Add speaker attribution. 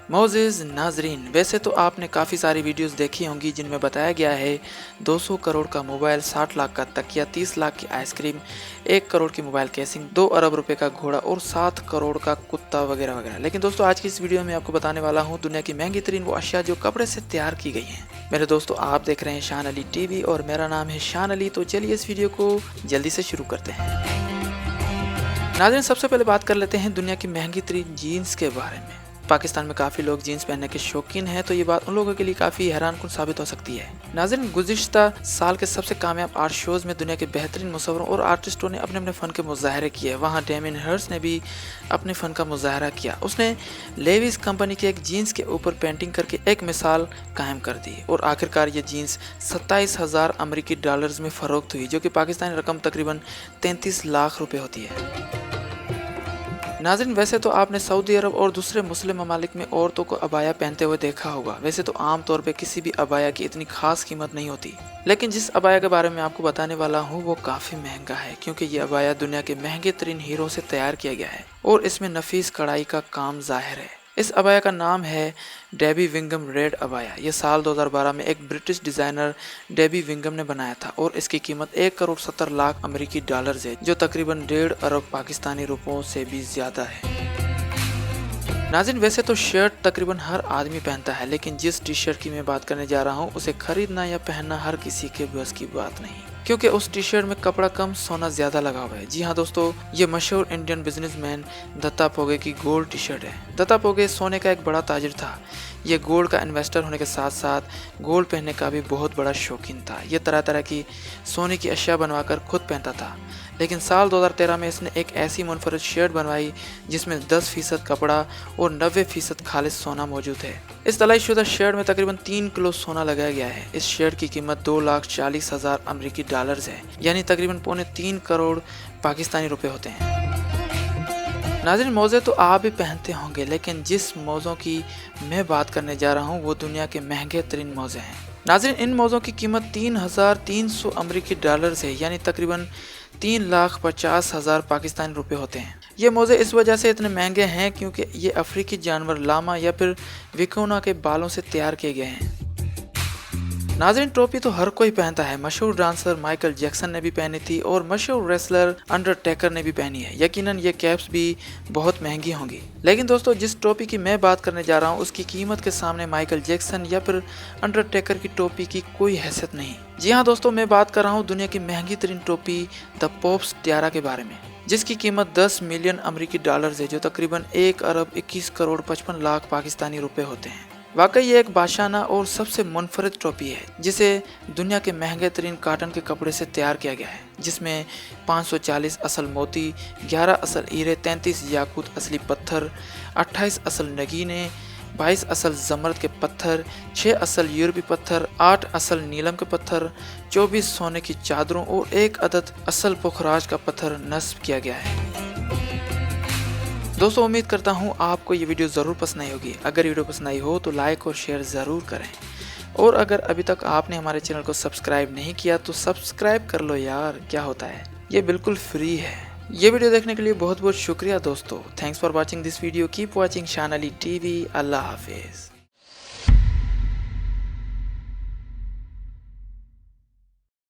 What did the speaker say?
Speaker 1: Moses नाज़रीन, वैसे तो आपने काफ़ी सारी वीडियोस देखी होंगी जिनमें बताया गया है 200 करोड़ का मोबाइल, 60 लाख का तकिया, 30 लाख की आइसक्रीम, 1 करोड़ की मोबाइल केसिंग, 2 अरब रुपए का घोड़ा और 7 करोड़ का कुत्ता वगैरह वगैरह। लेकिन दोस्तों, आज की इस वीडियो में आपको बताने वाला हूँ दुनिया की महंगी तरीन वो अशिया जो कपड़े से तैयार की गई हैं। मेरे दोस्तों, आप देख रहे हैं शान अली टीवी और मेरा नाम है शान अली। तो चलिए इस वीडियो को जल्दी से शुरू करते हैं। नाज़रीन, सबसे पहले बात कर लेते हैं दुनिया की महंगी तरीन जीन्स के बारे में। पाकिस्तान में काफ़ी लोग जीन्स पहनने के शौकीन हैं, तो ये बात उन लोगों के लिए काफ़ी हैरानकुन साबित हो सकती है। नाज़रीन, गुज़िश्ता साल के सबसे कामयाब आर्ट शोज़ में दुनिया के बेहतरीन मुसव्वरों और आर्टिस्टों ने अपने अपने फ़न के मुज़ाहरे किए। वहाँ डेमियन हिर्स्ट ने भी अपने फ़न का मुज़ाहरा किया। उसने लेविस कंपनी के एक जीन्स के ऊपर पेंटिंग करके एक मिसाल कायम कर दी और आखिरकार ये जीन्स 27,000 अमेरिकी डॉलर्स में फ़रोख्त हुई, जो कि पाकिस्तानी रकम तकरीबन 33 लाख रुपये होती है। नाज़रीन, वैसे तो आपने सऊदी अरब और दूसरे मुस्लिम ममालिक में औरतों को अबाया पहनते हुए देखा होगा। वैसे तो आम तौर पे किसी भी अबाया की इतनी खास कीमत नहीं होती, लेकिन जिस अबाया के बारे में आपको बताने वाला हूँ वो काफ़ी महंगा है, क्योंकि ये अबाया दुनिया के महंगे तरीन हीरो से तैयार किया गया है और इसमें नफीस कढ़ाई का काम जाहिर है। इस अबाया का नाम है डेबी विंगम रेड अबाया। ये साल 2012 में एक ब्रिटिश डिज़ाइनर डेबी विंगम ने बनाया था और इसकी कीमत 1 करोड़ 70 लाख अमेरिकी डॉलर्स है, जो तकरीबन 1.5 अरब पाकिस्तानी रुपयों से भी ज़्यादा है। नाज़रीन, वैसे तो शर्ट तकरीबन हर आदमी पहनता है, लेकिन जिस टी शर्ट की मैं बात करने जा रहा हूँ उसे खरीदना या पहनना हर किसी के बस की बात नहीं, क्योंकि उस टी शर्ट में कपड़ा कम सोना ज्यादा लगा हुआ है। जी हाँ दोस्तों, ये मशहूर इंडियन बिजनेसमैन दत्ता पोगे की गोल्ड टी शर्ट है। दत्ता पोगे सोने का एक बड़ा ताजिर था। ये गोल्ड का इन्वेस्टर होने के साथ साथ गोल्ड पहनने का भी बहुत बड़ा शौकीन था। ये तरह तरह की सोने की अशिया बनवाकर खुद पहनता था, लेकिन साल 2013 में इसने एक ऐसी मुनफरद शर्ट बनवाई जिसमें 10% कपड़ा और 90% खालिस सोना मौजूद है। इस तलाईशुदा शर्ट में तकरीबन 3 किलो सोना लगाया गया है। इस शर्ट की कीमत 2,40,000 अमेरिकी डॉलर्स है, यानी तकरीबन 3.25 करोड़ पाकिस्तानी रुपए होते हैं। नाज़रीन, मोज़े तो आप भी पहनते होंगे, लेकिन जिस मोज़ों की मैं बात करने जा रहा हूँ वो दुनिया के महंगे तरीन मोज़े हैं। नाज़रीन, इन मोज़ों की कीमत 3,300 अमेरिकी डॉलर्स है, यानी तकरीबन 3,50,000 पाकिस्तानी रुपए होते हैं। ये मोज़े इस वजह से इतने महंगे हैं क्योंकि ये अफ्रीकी जानवर लामा या फिर विकोना के बालों से तैयार किए गए हैं। नाज़रीन, टोपी तो हर कोई पहनता है। मशहूर डांसर माइकल जैक्सन ने भी पहनी थी और मशहूर रेसलर अंडरटेकर ने भी पहनी है। यकीनन ये कैप्स भी बहुत महंगी होंगी, लेकिन दोस्तों, जिस टोपी की मैं बात करने जा रहा हूँ उसकी कीमत के सामने माइकल जैक्सन या फिर अंडरटेकर की टोपी की कोई हैसियत नहीं। जी हाँ दोस्तों, मैं बात कर रहा हूँ दुनिया की महंगी तरीन टोपी द पोप्स टियारा के बारे में, जिसकी कीमत 10 मिलियन अमेरिकी डॉलर्स है, जो तकरीबन 1 अरब 21 करोड़ 55 लाख पाकिस्तानी रुपए होते हैं। वाकई ये एक बादशाना और सबसे मुनफरद टोपी है, जिसे दुनिया के महंगे तरीन काटन के कपड़े से तैयार किया गया है, जिसमें 540 असल मोती, 11 असल हीरे, 33 याकूत असली पत्थर, 28 असल नगीने, 22 असल जमरद के पत्थर, 6 असल यूरोपी पत्थर, 8 असल नीलम के पत्थर, 24 सोने की चादरों और 1 अदद असल पुखराज का पत्थर नस्ब किया गया है। दोस्तों, उम्मीद करता हूँ आपको ये वीडियो ज़रूर पसंद आई होगी। अगर वीडियो पसंद आई हो तो लाइक और शेयर ज़रूर करें, और अगर अभी तक आपने हमारे चैनल को सब्सक्राइब नहीं किया तो सब्सक्राइब कर लो यार, क्या होता है, ये बिल्कुल फ्री है। ये वीडियो देखने के लिए बहुत बहुत शुक्रिया दोस्तों। Thanks for watching this video. Keep watching शान अली टीवी। अल्लाह हाफिज़।